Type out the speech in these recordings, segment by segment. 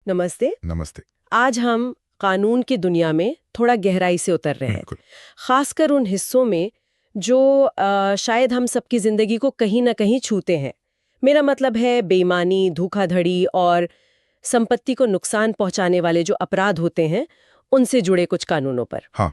नमस्ते। नमस्ते। आज हम कानून की दुनिया में थोड़ा गहराई से उतर रहे हैं, बिल्कुल। खासकर उन हिस्सों में जो शायद हम सबकी जिंदगी को कहीं ना कहीं छूते हैं। मेरा मतलब है बेईमानी, धोखाधड़ी और संपत्ति को नुकसान पहुंचाने वाले जो अपराध होते हैं, उनसे जुड़े कुछ कानूनों पर। हाँ,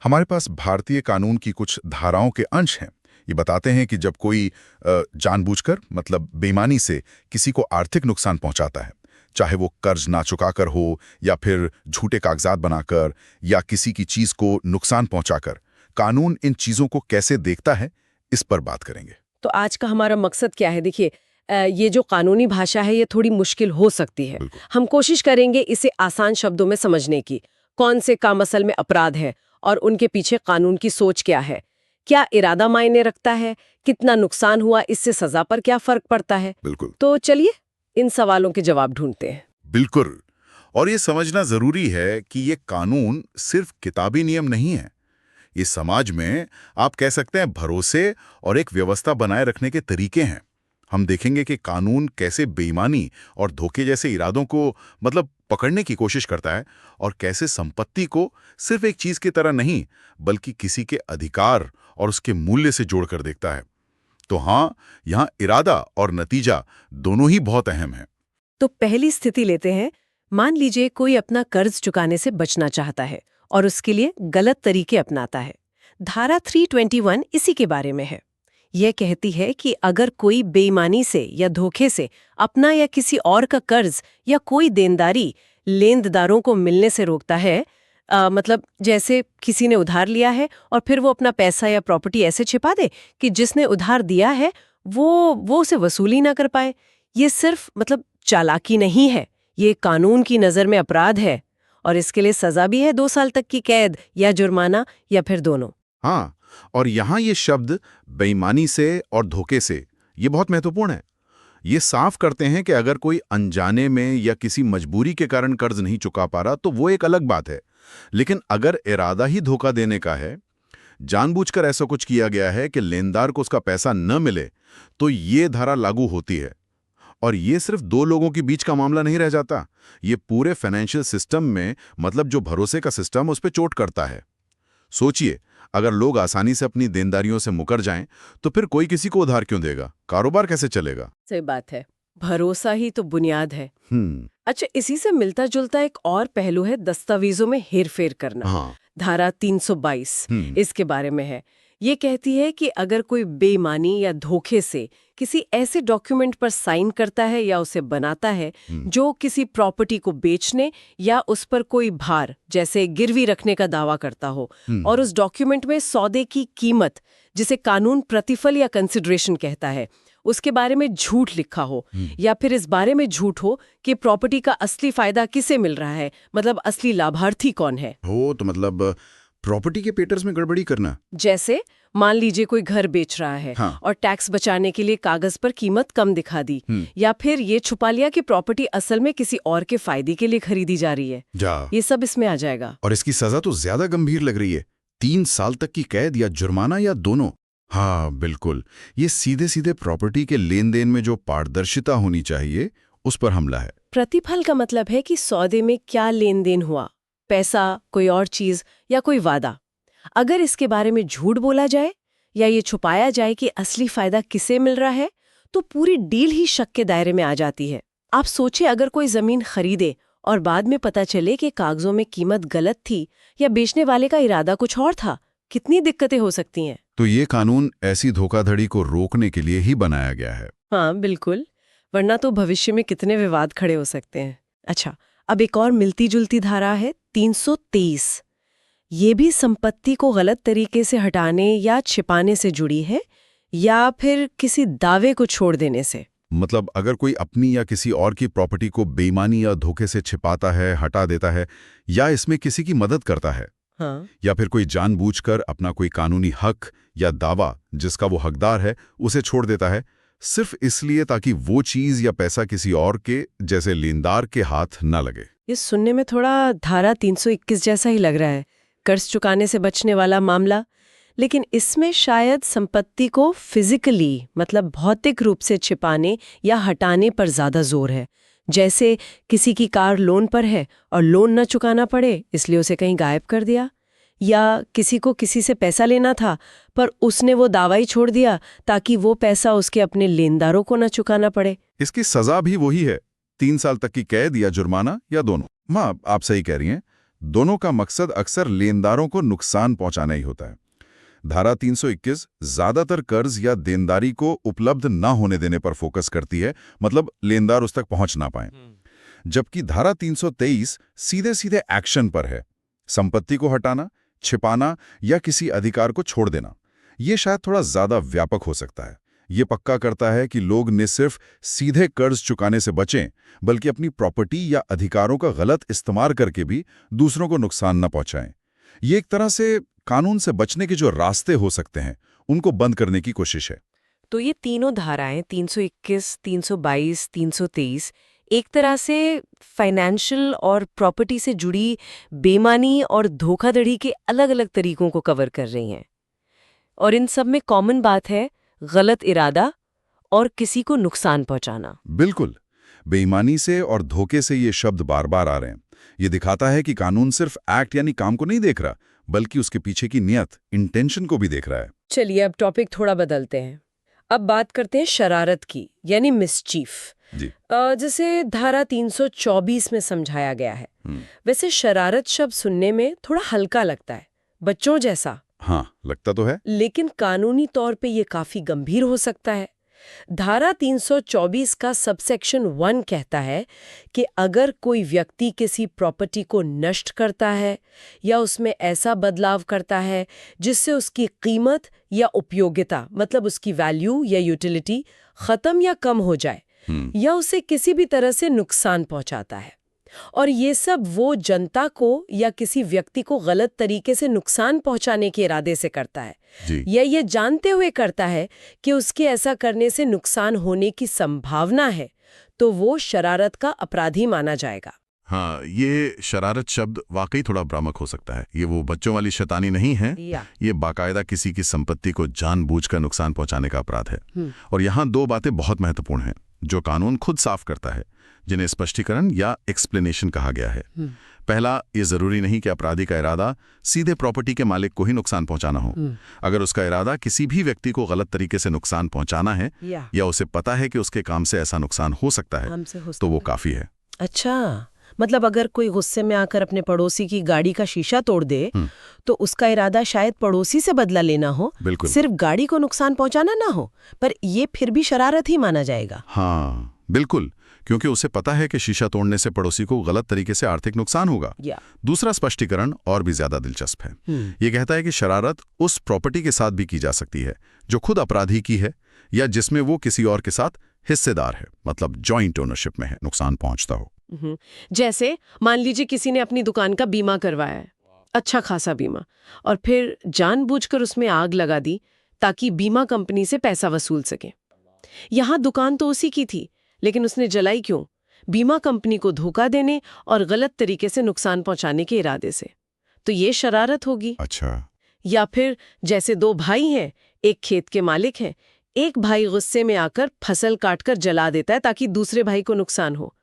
हमारे पास भारतीय कानून की कुछ धाराओं के अंश हैं। ये बताते हैं कि जब कोई जानबूझकर मतलब बेईमानी से किसी को आर्थिक नुकसान पहुंचाता है, चाहे वो कर्ज ना चुकाकर हो या फिर झूठे कागजात बनाकर या किसी की चीज को नुकसान पहुंचाकर, कानून इन चीजों को कैसे देखता है, इस पर बात करेंगे। तो आज का हमारा मकसद क्या है? देखिए, ये जो कानूनी भाषा है ये थोड़ी मुश्किल हो सकती है। हम कोशिश करेंगे इसे आसान शब्दों में समझने की। कौन से काम असल में अपराध है और उनके पीछे कानून की सोच क्या है, क्या इरादा मायने रखता है, कितना नुकसान हुआ, इससे सजा पर क्या फर्क पड़ता है। बिल्कुल। तो चलिए इन सवालों के जवाब ढूंढते हैं। बिल्कुल। और ये समझना जरूरी है कि ये कानून सिर्फ किताबी नियम नहीं है। ये समाज में आप कह सकते हैं भरोसे और एक व्यवस्था बनाए रखने के तरीके हैं। हम देखेंगे कि कानून कैसे बेईमानी और धोखे जैसे इरादों को मतलब पकड़ने की कोशिश करता है और कैसे संपत्ति को सिर्फ एक चीज की तरह नहीं बल्कि किसी के अधिकार और उसके मूल्य से जोड़कर देखता है। तो हाँ, यहाँ इरादा और नतीजा दोनों ही बहुत अहम है। तो पहली स्थिति लेते हैं। मान लीजिए कोई अपना कर्ज चुकाने से बचना चाहता है और उसके लिए गलत तरीके अपनाता है। धारा 321 इसी के बारे में है। यह कहती है कि अगर कोई बेईमानी से या धोखे से अपना या किसी और का कर्ज या कोई देनदारी लेनदारों को मिलने से रोकता है, मतलब जैसे किसी ने उधार लिया है और फिर वो अपना पैसा या प्रॉपर्टी ऐसे छिपा दे कि जिसने उधार दिया है वो उसे वसूली ना कर पाए। ये सिर्फ मतलब चालाकी नहीं है, ये कानून की नज़र में अपराध है और इसके लिए सजा भी है 2 साल तक की कैद या जुर्माना या फिर दोनों। हाँ, और यहाँ ये शब्द बेईमानी से और धोखे से ये बहुत महत्वपूर्ण है। ये साफ करते हैं कि अगर कोई अनजाने में या किसी मजबूरी के कारण कर्ज नहीं चुका पा रहा तो वो एक अलग बात है, लेकिन अगर इरादा ही धोखा देने का है, जानबूझकर ऐसा कुछ किया गया है कि लेनदार को उसका पैसा न मिले, तो ये धारा लागू होती है। और ये सिर्फ 2 लोगों के बीच का मामला नहीं रह जाता, ये पूरे फाइनेंशियल सिस्टम में मतलब जो भरोसे का सिस्टम उस पर चोट करता है। सोचिए, अगर लोग आसानी से अपनी देनदारियों से मुकर जाएं, तो फिर कोई किसी को उधार क्यों देगा? कारोबार कैसे चलेगा? सही बात है, भरोसा ही तो बुनियाद है। हम्म। अच्छा, इसी से मिलता जुलता एक और पहलू है दस्तावेजों में हेरफेर करना। हाँ। धारा 322 इसके बारे में है। ये कहती है कि अगर कोई बेईमानी या धोखे से किसी ऐसे डॉक्यूमेंट पर साइन करता है या उसे बनाता है जो किसी प्रॉपर्टी को बेचने या उस पर कोई भार जैसे गिरवी रखने का दावा करता हो और उस डॉक्यूमेंट में सौदे की कीमत, जिसे कानून प्रतिफल या कंसिडरेशन कहता है, उसके बारे में झूठ लिखा हो या फिर इस बारे में झूठ हो कि प्रॉपर्टी का असली फायदा किसे मिल रहा है, मतलब असली लाभार्थी कौन है। हो तो मतलब प्रॉपर्टी के पेपर्स में गड़बड़ी करना। जैसे मान लीजिए कोई घर बेच रहा है हाँ। और टैक्स बचाने के लिए कागज पर कीमत कम दिखा दी, या फिर ये छुपा लिया कि प्रॉपर्टी असल में किसी और के फायदे के लिए खरीदी जा रही है। ये सब इसमें आ जाएगा। और इसकी सजा तो ज्यादा गंभीर लग रही है, 3 साल तक की कैद या जुर्माना या दोनों। हाँ बिल्कुल, ये सीधे सीधे प्रॉपर्टी के लेन देन में जो पारदर्शिता होनी चाहिए उस पर हमला है। प्रतिफल का मतलब है कि सौदे में क्या लेन देन हुआ, पैसा, कोई और चीज या कोई वादा। अगर इसके बारे में झूठ बोला जाए या ये छुपाया जाए कि असली फायदा किसे मिल रहा है, तो पूरी डील ही शक के दायरे में आ जाती है। आप सोचिए, अगर कोई जमीन खरीदे और बाद में पता चले कि कागजों में कीमत गलत थी या बेचने वाले का इरादा कुछ और था, कितनी दिक्कतें हो सकती हैं। तो ये कानून ऐसी धोखाधड़ी को रोकने के लिए ही बनाया गया है। हाँ बिल्कुल, वरना तो भविष्य में कितने विवाद खड़े हो सकते हैं। अच्छा, अब एक और मिलती जुलती धारा है 323। ये भी संपत्ति को गलत तरीके से हटाने या छिपाने से जुड़ी है या फिर किसी दावे को छोड़ देने से। मतलब अगर कोई अपनी या किसी और की प्रॉपर्टी को बेईमानी या धोखे से छिपाता है, हटा देता है या इसमें किसी की मदद करता है, हाँ। या फिर कोई जानबूझकर अपना कोई कानूनी हक या दावा जिसका वो हकदार है उसे छोड़ देता है, सिर्फ इसलिए ताकि वो चीज या पैसा किसी और के जैसे लेनदार के हाथ न लगे। ये सुनने में थोड़ा धारा 321 जैसा ही लग रहा है, कर्ज चुकाने से बचने वाला मामला। लेकिन इसमें शायद संपत्ति को फिजिकली मतलब भौतिक रूप से छिपाने या हटाने पर ज्यादा जोर है, जैसे किसी की कार लोन पर है और लोन न चुकाना पड़े इसलिए उसे कहीं गायब कर दिया, या किसी को किसी से पैसा लेना था पर उसने वो दावा ही छोड़ दिया ताकि वो पैसा उसके अपने लेनदारों को न चुकाना पड़े। इसकी सजा भी वही है, 3 साल तक की कैद या जुर्माना या दोनों। माँ, आप सही कह रही हैं, दोनों का मकसद अक्सर लेनदारों को नुकसान पहुंचाना ही होता है। धारा 321 ज्यादातर कर्ज या देनदारी को उपलब्ध ना होने देने पर फोकस करती है, मतलब लेनदार उस तक पहुंच ना पाए। जबकि धारा 323 सीधे सीधे एक्शन पर है, संपत्ति को हटाना, छिपाना या किसी अधिकार को छोड़ देना। ये शायद थोड़ा ज्यादा व्यापक हो सकता है। ये पक्का करता है कि लोग न सिर्फ सीधे कर्ज चुकाने से बचें, बल्कि अपनी प्रॉपर्टी या अधिकारों का गलत इस्तेमाल करके भी दूसरों को नुकसान न पहुंचाएं। ये एक तरह से कानून से बचने के जो रास्ते हो सकते हैं, उनको बंद करने की कोशिश है। तो ये तीनों धाराएं 321, 322, 323 एक तरह से फाइनेंशियल और प्रॉपर्टी से जुड़ी बेईमानी और धोखाधड़ी के अलग-अलग तरीकों को कवर कर रही हैं। और इन सब में कॉमन बात है गलत इरादा और किसी को नुकसान पहुंचाना। बिल्कुल, बेईमानी से और धोखे से ये शब्द बार बार आ रहे हैं। ये दिखाता है कि कानून सिर्फ एक्ट यानी काम को नहीं देख रहा, बल्कि उसके पीछे की नियत, इंटेंशन को भी देख रहा है। चलिए अब टॉपिक थोड़ा बदलते हैं। अब बात करते हैं शरारत की, यानी मिसचीफ, जिसे धारा 324 में समझाया गया है। वैसे शरारत शब्द सुनने में थोड़ा हल्का लगता है, बच्चों जैसा। हाँ, लगता तो है, लेकिन कानूनी तौर पे ये काफी गंभीर हो सकता है। धारा 324 का सबसेक्शन 1 कहता है कि अगर कोई व्यक्ति किसी प्रॉपर्टी को नष्ट करता है या उसमें ऐसा बदलाव करता है जिससे उसकी कीमत या उपयोगिता, मतलब उसकी वैल्यू या यूटिलिटी खत्म या कम हो जाए, या उसे किसी भी तरह से नुकसान पहुंचाता है, और ये सब वो जनता को या किसी व्यक्ति को गलत तरीके से नुकसान पहुंचाने के इरादे से करता है, या ये जानते हुए करता है कि उसके ऐसा करने से नुकसान होने की संभावना है, तो वो शरारत का अपराधी माना जाएगा। हाँ, ये शरारत शब्द वाकई थोड़ा भ्रामक हो सकता है। ये वो बच्चों वाली शैतानी नहीं है, ये बाकायदा किसी की संपत्ति को जानबूझकर नुकसान पहुंचाने का अपराध है। और यहाँ 2 बातें बहुत महत्वपूर्ण हैं जो कानून खुद साफ करता है, जिन्हें स्पष्टीकरण या एक्सप्लेनेशन कहा गया है। पहला, ये जरूरी नहीं कि अपराधी का इरादा सीधे प्रॉपर्टी के मालिक को ही नुकसान पहुंचाना हो। अगर उसका इरादा किसी भी व्यक्ति को गलत तरीके से नुकसान पहुंचाना है या उसे पता है कि उसके काम से ऐसा नुकसान हो सकता है, तो वो काफी है। अच्छा, मतलब अगर कोई गुस्से में आकर अपने पड़ोसी की गाड़ी का शीशा तोड़ दे, तो उसका इरादा शायद पड़ोसी से बदला लेना हो, सिर्फ गाड़ी को नुकसान पहुंचाना ना हो, पर ये फिर भी शरारत ही माना जाएगा। हाँ, बिल्कुल, क्योंकि उसे पता है कि शीशा तोड़ने से पड़ोसी को गलत तरीके से आर्थिक नुकसान होगा। दूसरा स्पष्टीकरण और भी ज्यादा दिलचस्प है। ये कहता है कि शरारत उस प्रॉपर्टी के साथ भी की जा सकती है जो खुद अपराधी की है या जिसमें वो किसी और के साथ हिस्सेदार है, मतलब जॉइंट ओनरशिप में है, नुकसान पहुंचता हो। जैसे मान लीजिए किसी ने अपनी दुकान का बीमा करवाया है, अच्छा खासा बीमा, और फिर जानबूझकर उसमें आग लगा दी ताकि बीमा कंपनी से पैसा वसूल सके। यहाँ दुकान तो उसी की थी, लेकिन उसने जलाई क्यों? बीमा कंपनी को धोखा देने और गलत तरीके से नुकसान पहुंचाने के इरादे से। तो ये शरारत होगी। अच्छा। या फिर जैसे 2 भाई हैं, एक खेत के मालिक हैं, एक भाई गुस्से में आकर फसल काटकर जला देता है ताकि दूसरे भाई को नुकसान हो।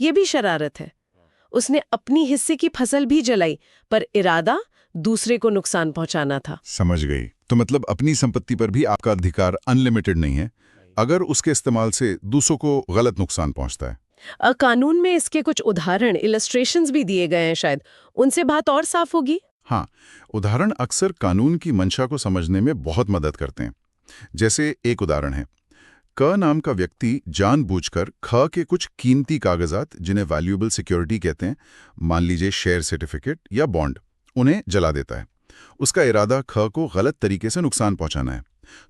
ये भी शरारत है। उसने अपनी हिस्से की फसल भी जलाई, पर इरादा दूसरे को नुकसान पहुंचाना था। समझ गई। तो मतलब अपनी संपत्ति पर भी आपका अधिकार अनलिमिटेड नहीं है, अगर उसके इस्तेमाल से दूसरों को गलत नुकसान पहुंचता है। कानून में इसके कुछ उदाहरण, इलस्ट्रेशंस भी दिए गए हैं, शायद उनसे बात और साफ होगी। हाँ, उदाहरण अक्सर कानून की मंशा को समझने में बहुत मदद करते हैं। जैसे एक उदाहरण है, क नाम का व्यक्ति जानबूझकर ख के कुछ कीमती कागजात, जिन्हें वैल्यूएबल सिक्योरिटी कहते हैं, मान लीजिए शेयर सर्टिफिकेट या बॉन्ड, उन्हें जला देता है। उसका इरादा ख को गलत तरीके से नुकसान पहुंचाना है।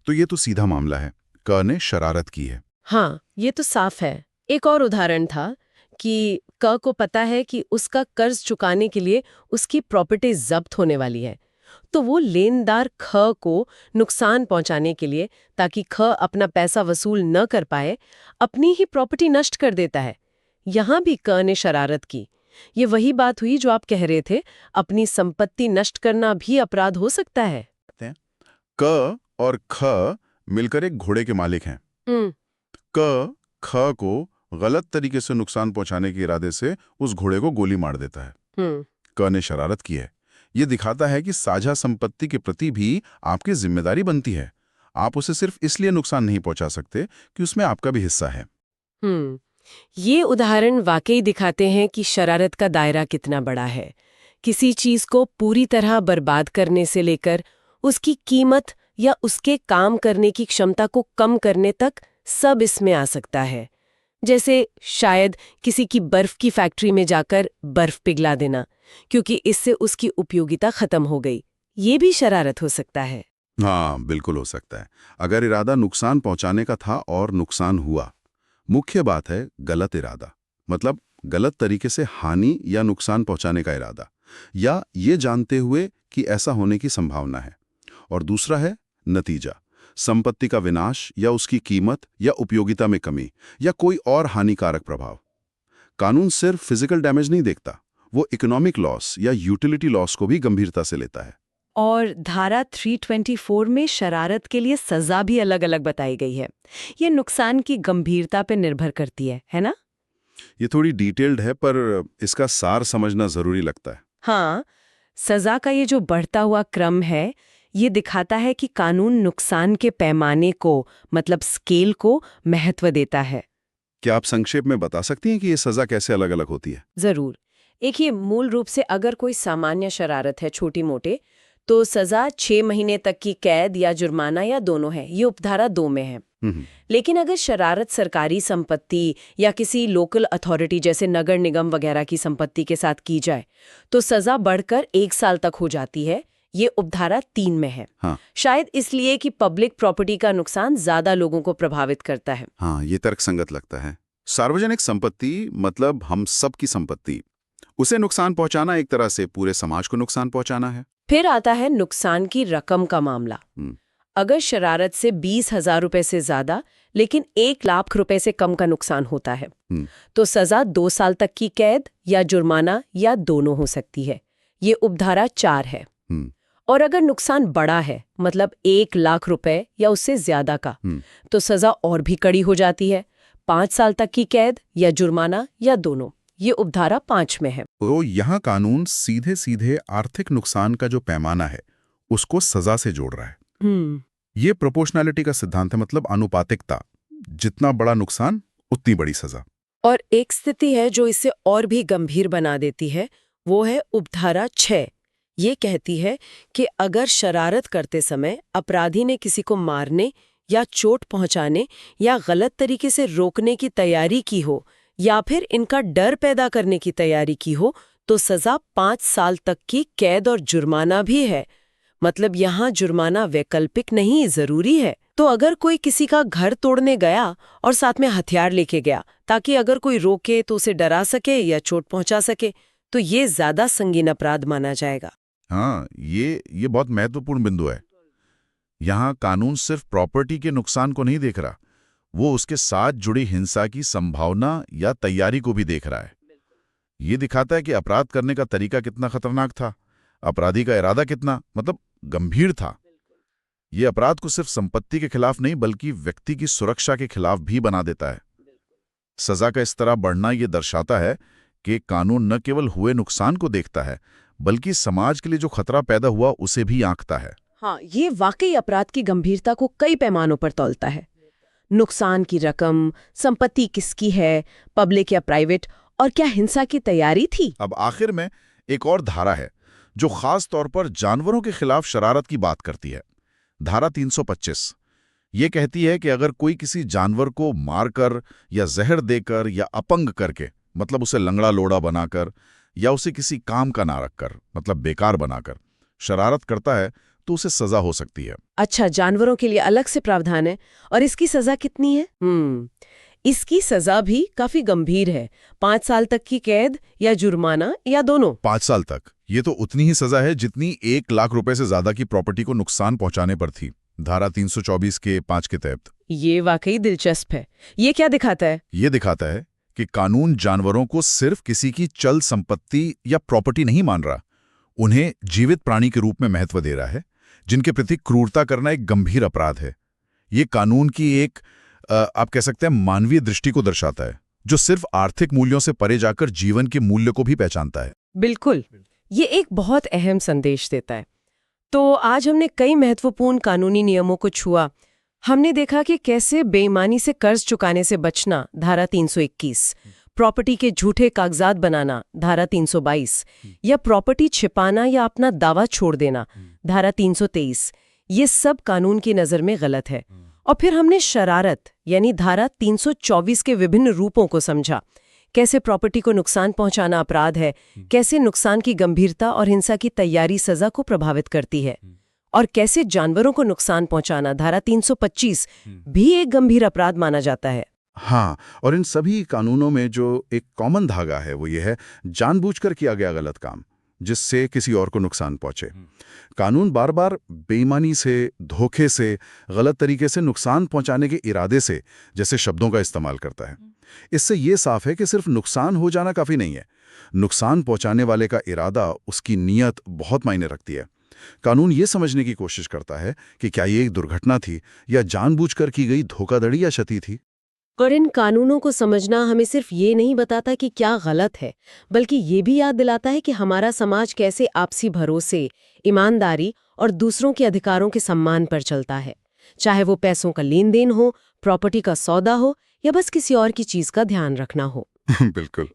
तो ये तो सीधा मामला है, क ने शरारत की है। हाँ, ये तो साफ है। एक और उदाहरण था कि क को पता है कि उसका कर्ज चुकाने के लिए उसकी प्रॉपर्टी जब्त होने वाली है, तो वो लेनदार ख को नुकसान पहुंचाने के लिए, ताकि ख अपना पैसा वसूल न कर पाए, अपनी ही प्रॉपर्टी नष्ट कर देता है। यहाँ भी क ने शरारत की। ये वही बात हुई जो आप कह रहे थे, अपनी संपत्ति नष्ट करना भी अपराध हो सकता है। क और ख मिलकर एक घोड़े के मालिक हैं। क ख को गलत तरीके से नुकसान पहुंचाने के इरादे से उस घोड़े को गोली मार देता है। क ने शरारत की है। ये दिखाता है कि साझा संपत्ति के प्रति भी आपकी जिम्मेदारी बनती है। आप उसे सिर्फ इसलिए नुकसान नहीं पहुंचा सकते कि उसमें आपका भी हिस्सा है। ये उदाहरण वाकई दिखाते हैं कि शरारत का दायरा कितना बड़ा है। किसी चीज को पूरी तरह बर्बाद करने से लेकर उसकी कीमत या उसके काम करने की क्षमता को कम करने तक सब इसमें आ सकता है। जैसे शायद किसी की बर्फ की फैक्ट्री में जाकर बर्फ पिघला देना, क्योंकि इससे उसकी उपयोगिता खत्म हो गई। ये भी शरारत हो सकता है। हाँ, बिल्कुल हो सकता है। अगर इरादा नुकसान पहुंचाने का था और नुकसान हुआ। मुख्य बात है गलत इरादा, मतलब गलत तरीके से हानि या नुकसान पहुंचाने का इरादा, या ये जानते हुए कि ऐसा होने की संभावना है। और दूसरा है नतीजा, संपत्ति का विनाश या उसकी कीमत या उपयोगिता में कमी या कोई और हानिकारक प्रभाव। कानून सिर्फ फिजिकल डैमेज नहीं देखता, वो इकोनॉमिक लॉस या यूटिलिटी लॉस को भी गंभीरता से लेता है। और धारा 324 में शरारत के लिए सजा भी अलग-अलग बताई गई है। ये नुकसान की गंभीरता पर निर्भर करती है ना? ये थोड़ी डिटेल्ड है, पर इसका सार समझना जरूरी लगता है। हाँ, सजा का ये जो बढ़ता हुआ क्रम है, ये दिखाता है कि कानून नुकसान के पैमाने को, मतलब स्केल को महत्व देता है। क्या आप संक्षेप में बता सकती हैं कि ये सजा कैसे अलग-अलग होती है? जरूर। एक ये मूल रूप से अगर कोई सामान्य शरारत है, छोटी मोटे, तो सजा 6 महीने तक की कैद या जुर्माना या दोनों है। ये उपधारा 2 में है। लेकिन अगर शरारत सरकारी संपत्ति या किसी लोकल अथॉरिटी जैसे नगर निगम वगैरह की संपत्ति के साथ की जाए, तो सजा बढ़कर 1 साल तक हो जाती है। ये उपधारा 3 में है। हाँ। शायद इसलिए कि पब्लिक प्रॉपर्टी का नुकसान ज्यादा लोगों को प्रभावित करता है। हाँ, ये तर्कसंगत लगता है। सार्वजनिक संपत्ति मतलब हम सब की संपत्ति, उसे नुकसान पहुंचाना एक तरह से पूरे समाज को नुकसान पहुंचाना है। फिर आता है नुकसान की रकम का मामला। अगर शरारत से 20,000 रुपए से ज्यादा लेकिन 1 लाख रुपए से कम का नुकसान होता है, तो सजा 2 साल तक की कैद या जुर्माना या दोनों हो सकती है। ये उपधारा 4 है। और अगर नुकसान बड़ा है, मतलब 1 लाख रुपए या उससे ज्यादा का, तो सजा और भी कड़ी हो जाती है। 5 साल तक की कैद या जुर्माना या दोनों। ये उपधारा 5 में है। तो यहाँ कानून सीधे सीधे आर्थिक नुकसान का जो पैमाना है उसको सजा से जोड़ रहा है। ये प्रोपोर्शनैलिटी का सिद्धांत है, मतलब अनुपातिकता। जितना बड़ा नुकसान उतनी बड़ी सजा। और एक स्थिति है जो इसे और भी गंभीर बना देती है, वो है उपधारा 6। ये कहती है कि अगर शरारत करते समय अपराधी ने किसी को मारने या चोट पहुंचाने या गलत तरीके से रोकने की तैयारी की हो या फिर इनका डर पैदा करने की तैयारी की हो, तो सजा 5 साल तक की कैद और जुर्माना भी है। मतलब यहाँ जुर्माना वैकल्पिक नहीं, जरूरी है। तो अगर कोई किसी का घर तोड़ने गया और साथ में हथियार लेके गया ताकि अगर कोई रोके तो उसे डरा सके या चोट पहुंचा सके, तो ये ज्यादा संगीन अपराध माना जाएगा। हाँ, ये बहुत महत्वपूर्ण बिंदु है। यहाँ कानून सिर्फ प्रॉपर्टी के नुकसान को नहीं देख रहा, वो उसके साथ जुड़ी हिंसा की संभावना या तैयारी को भी देख रहा है। ये दिखाता है कि अपराध करने का तरीका कितना खतरनाक था, अपराधी का इरादा कितना गंभीर था। ये अपराध को सिर्फ संपत्ति के खिलाफ नहीं बल्कि व्यक्ति की सुरक्षा के खिलाफ भी बना देता है। सजा का इस तरह बढ़ना ये दर्शाता है कि कानून न केवल हुए नुकसान को देखता है बल्कि समाज के लिए जो खतरा पैदा हुआ उसे भी आंकता है। हाँ, ये वाकई अपराध की गंभीरता को कई पैमानों पर तौलता है। नुकसान की रकम, संपत्ति किसकी है, पब्लिक या प्राइवेट, और क्या हिंसा की तैयारी थी। अब आखिर में एक और धारा है जो खास तौर पर जानवरों के खिलाफ शरारत की बात करती है। धारा 325 ये कहती है कि अगर कोई किसी जानवर को मारकर या जहर देकर या अपंग करके, मतलब उसे लंगड़ा लोड़ा बनाकर, या उसे किसी काम का ना रखकर, मतलब बेकार बनाकर शरारत करता है, तो उसे सजा हो सकती है। अच्छा, जानवरों के लिए अलग से प्रावधान है। और इसकी सजा कितनी है? इसकी सजा भी काफी गंभीर है। 5 साल तक की कैद या जुर्माना या दोनों। 5 साल तक, ये तो उतनी ही सजा है जितनी 1 लाख रुपए से ज्यादा की प्रॉपर्टी को नुकसान पहुंचाने पर थी, धारा 324 के 5 के तहत। ये वाकई दिलचस्प है। ये क्या दिखाता है? ये दिखाता है कि कानून जानवरों को सिर्फ किसी की चल संपत्ति या प्रॉपर्टी नहीं मान रहा, उन्हें जीवित प्राणी के रूप में महत्व दे रहा है, जिनके प्रति क्रूरता करना एक गंभीर अपराध है। ये कानून की एक आप कह सकते हैं मानवीय दृष्टि को दर्शाता है, जो सिर्फ आर्थिक मूल्यों से परे जाकर जीवन के मूल्य को भी पहचानता है। बिल्कुल, ये एक बहुत अहम संदेश देता है। तो आज हमने कई महत्वपूर्ण कानूनी नियमों को छुआ। हमने देखा कि कैसे बेईमानी से कर्ज चुकाने से बचना, धारा 321, प्रॉपर्टी के झूठे कागजात बनाना, धारा 322, या प्रॉपर्टी छिपाना या अपना दावा छोड़ देना, धारा 323, ये सब कानून की नज़र में गलत है। और फिर हमने शरारत यानी धारा 324 के विभिन्न रूपों को समझा। कैसे प्रॉपर्टी को नुकसान पहुंचाना अपराध है, कैसे नुकसान की गंभीरता और हिंसा की तैयारी सजा को प्रभावित करती है, और कैसे जानवरों को नुकसान पहुंचाना, धारा 325, भी एक गंभीर अपराध माना जाता है। हाँ, और इन सभी कानूनों में जो एक कॉमन धागा है वो ये है, जानबूझकर किया गया गलत काम जिससे किसी और को नुकसान पहुंचे। कानून बार बार बेईमानी से, धोखे से, गलत तरीके से नुकसान पहुंचाने के इरादे से जैसे शब्दों का इस्तेमाल करता है। इससे ये साफ है कि सिर्फ नुकसान हो जाना काफी नहीं है, नुकसान पहुंचाने वाले का इरादा, उसकी नीयत बहुत मायने रखती है। कानून ये समझने की कोशिश करता है कि क्या ये एक दुर्घटना थी या जानबूझकर की गई धोखाधड़ी या क्षति थी। और इन कानूनों को समझना हमें सिर्फ ये नहीं बताता कि क्या गलत है, बल्कि ये भी याद दिलाता है कि हमारा समाज कैसे आपसी भरोसे, ईमानदारी और दूसरों के अधिकारों के सम्मान पर चलता है, चाहे वो पैसों का लेन देन हो, प्रॉपर्टी का सौदा हो या बस किसी और की चीज का ध्यान रखना हो। बिल्कुल।